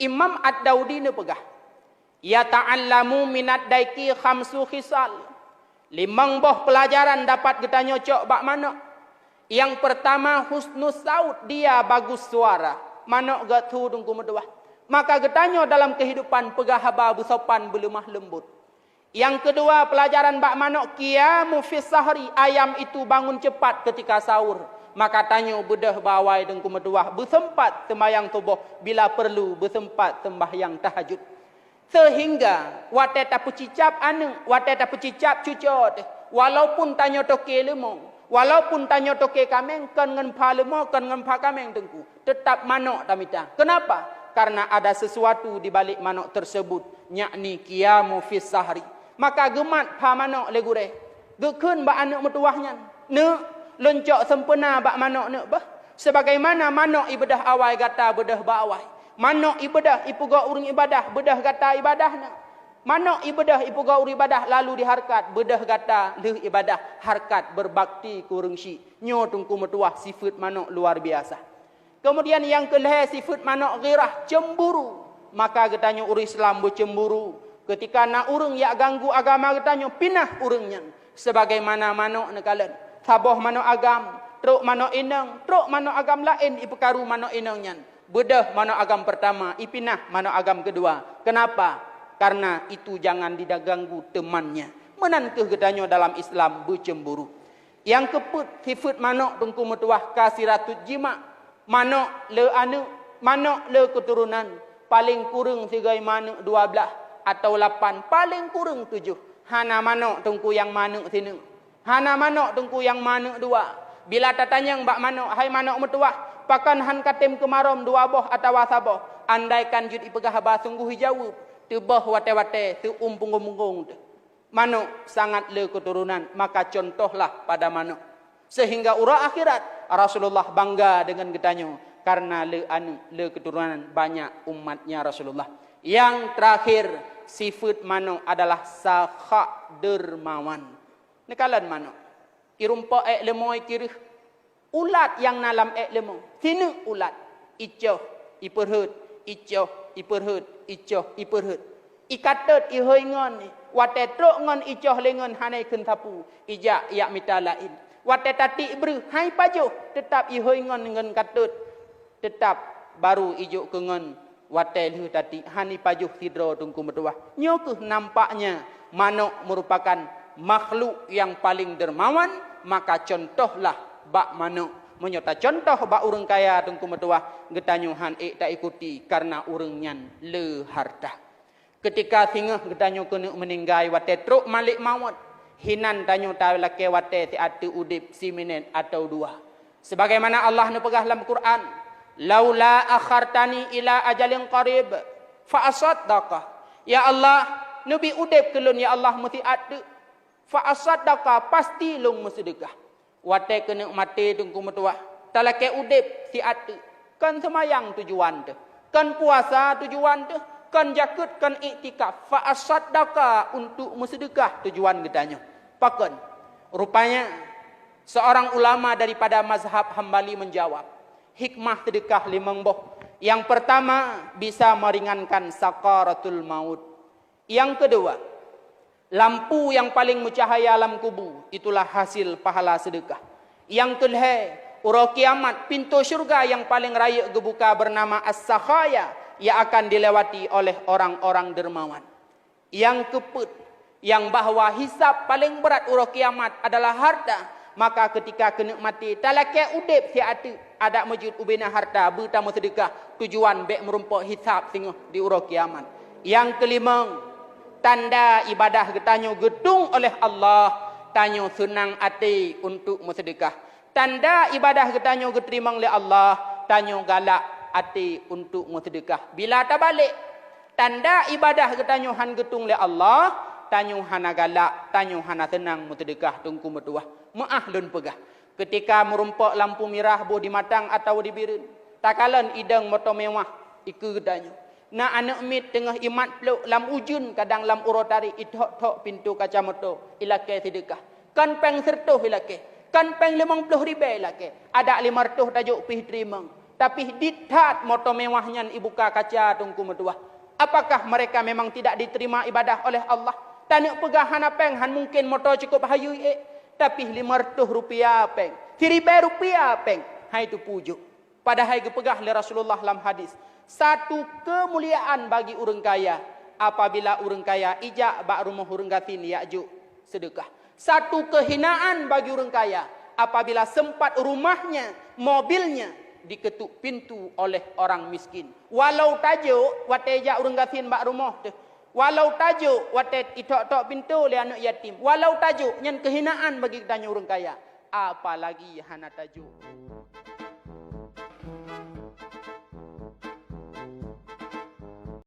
Imam Ad-Daudi ni pegah. Ya ta'allamu minad daiki khamsu khisal. 5 boh pelajaran dapat kita nyocok bak mana. Yang pertama husnus saut, dia bagus suara. Mana gak tu dungku meduah. Maka getanyo dalam kehidupan pegah haba bersopan berlemah lembut. Yang kedua pelajaran bak mana qiyamu fis sahri, ayam itu bangun cepat ketika sahur. Maka tanyo bedah bawai dengku meduah bersempat sembahyang tubuh bila perlu bersempat sembahyang tahajud. Sehingga wate tak pecicap anu, wate tak pecicap cucot. Walaupun tanyo toke lemong, walaupun tanyo toke kameng kan ngan pa lemong kan ngan pa kameng dengku, tetap manok tamita. Kenapa? Karena ada sesuatu di balik manok tersebut, yakni qiyamu fis sahri. Maka gemat pa manok legure. Gekun ba anak metuahnya. Ne loncok sempena bak manok ne bah. Sebagaimana manok ibadah awai gata bedah ba awai. Manok ibadah ipuga urang ibadah bedah gata ibadahna. Manok ibadah ipuga urang ibadah lalu diharkat bedah gata leh ibadah harkat berbakti ku urang si. Nyo tungku metuah sifat manok luar biasa. Kemudian yang kelih sifat manok ghirah, cemburu. Maka getanya urang Islam bercemburu. Ketika nak urang yang ganggu agama getanya pinah urangnya. Sebagaimana manok nekalan. Saboh manok agam, truk manok inang, truk manok agam lain ipekaru manok inangnya. Bedah manok agam pertama, ipinah manok agam kedua. Kenapa? Karena itu jangan diganggu temannya. Menankah getanya dalam Islam bercemburu. Yang keput sifat manok tungku metuah kasiratut jima. Manok le anu, manok le keturunan. Paling kurang sigai manok 12 atau 8, paling kurang 7. Hana manok tungku yang manok sini. Hana manok tungku yang manok 2. Bila tatanya mbak manok, hai manok metuah, pakan han katim kemarom 2 boh atau saboh. Andaikan jud ipegah haba sungguh hijau, tu boh wate-wate, tu umpung-umpung tu. Manok sangat le keturunan, maka contohlah pada manok. Sehingga urang akhirat Rasulullah bangga dengan getanyo karena le keturunan banyak umatnya Rasulullah. Yang terakhir sifat manok adalah sakha dermawan. Nekalan manok. Irumpa ek lemoy kirih. Ulat yang nalam ek lemoy. Sini ulat. Icoh, iperhut, icoh, iperhut, icoh, iperhut. Ikatet ihoingon ni. Wate truk ngon icoh lengon hanai kentapu. Ijak yak mita lain. Wate tati beri. Hai pajuh. Tetap ihoingon dengan katut. Tetap baru ijuk kengon. Wate lihu tati. Hani pajuh sidro tungku metuah. Nyokuh nampaknya. Manok merupakan makhluk yang paling dermawan. Maka contohlah bak manok. Menyota contoh bak urang kaya tungku metuah. Getanyo han tak ikuti. Karena urangnyan le harta. Ketika singa getanyo kena meninggai wate truk malik mawat. Hinan tanyo tahu laki wate ti atu udip si minit atau 2. Sebagaimana Allah nepegah dalam Quran. Laula akhartani ila ajalin qarib fa asaddaqah. Ya Allah, nabi udip kelun ya Allah mesti atu. Fa asaddaqah pasti long bersedekah. Wate kena mati tungku metuah. Talake udip si atu. Kan semayang tujuan tu. Kan puasa tujuan tu. Kan jakut, kan iktikaf. Fa'asaddaka untuk bersedekah tujuan getanya. Pakon. Rupanya seorang ulama daripada mazhab Hambali menjawab. Hikmah sedekah 5 boh. Yang pertama bisa meringankan sakaratul maut. Yang kedua, lampu yang paling bercahaya alam kubur. Itulah hasil pahala sedekah. Yang kedua, ura kiamat pintu syurga yang paling raya gebuka bernama As-Sakhaya. Yang akan dilewati oleh orang-orang dermawan. Yang keput, yang bahawa hisab paling berat urang kiamat adalah harta. Maka ketika kena mati, talake udip si atu ada majud ubina harta bertamu sedekah tujuan bek merumpak hisab singoh di urang kiamat. Yang kelima, tanda ibadah getanyo gedung oleh Allah, tanyo senang hati untuk bersedekah. Tanda ibadah getanyo geterima oleh Allah, tanyo galak hati untuk bersedekah. Bila tak balik, tanda ibadah getanyo han getung le Allah, tanyo hana galak, tanyo hana tenang bersedekah tungku metuah. Maah lun pegah. Ketika merumpak lampu merah bo di matang atau di birin, takalan idang motor mewah iku getanyo. Na anak mit tengah imat peluk lam ujun kadang lam urotari ithok-thok pintu kaca motor ilake sedekah. Kan peng sertuh ilake. Kan peng 50 ribu ilake. Ada 500 tajuk pih terima. Tapi dithat moto mewahnya ibuka kaca tungku medua. Apakah mereka memang tidak diterima ibadah oleh Allah? Tanya pegahan apeng han mungkin moto cukup hayu tapi 500 rupiah peng. 1000 rupiah peng. Hai itu pujuk. Padahal gepegah oleh Rasulullah dalam hadis. Satu kemuliaan bagi orang kaya. Apabila orang kaya ijak bak rumah orang gatin ya'ju sedekah. Satu kehinaan bagi orang kaya. Apabila sempat rumahnya, mobilnya diketuk pintu oleh orang miskin. Walau tajuk watejak orang gatin bak rumah tu. Walau tajuk watet itok-tok pintu oleh anak yatim. Walau tajuk yang kehinaan bagi kitanya orang kaya. Apalagi hana tajuk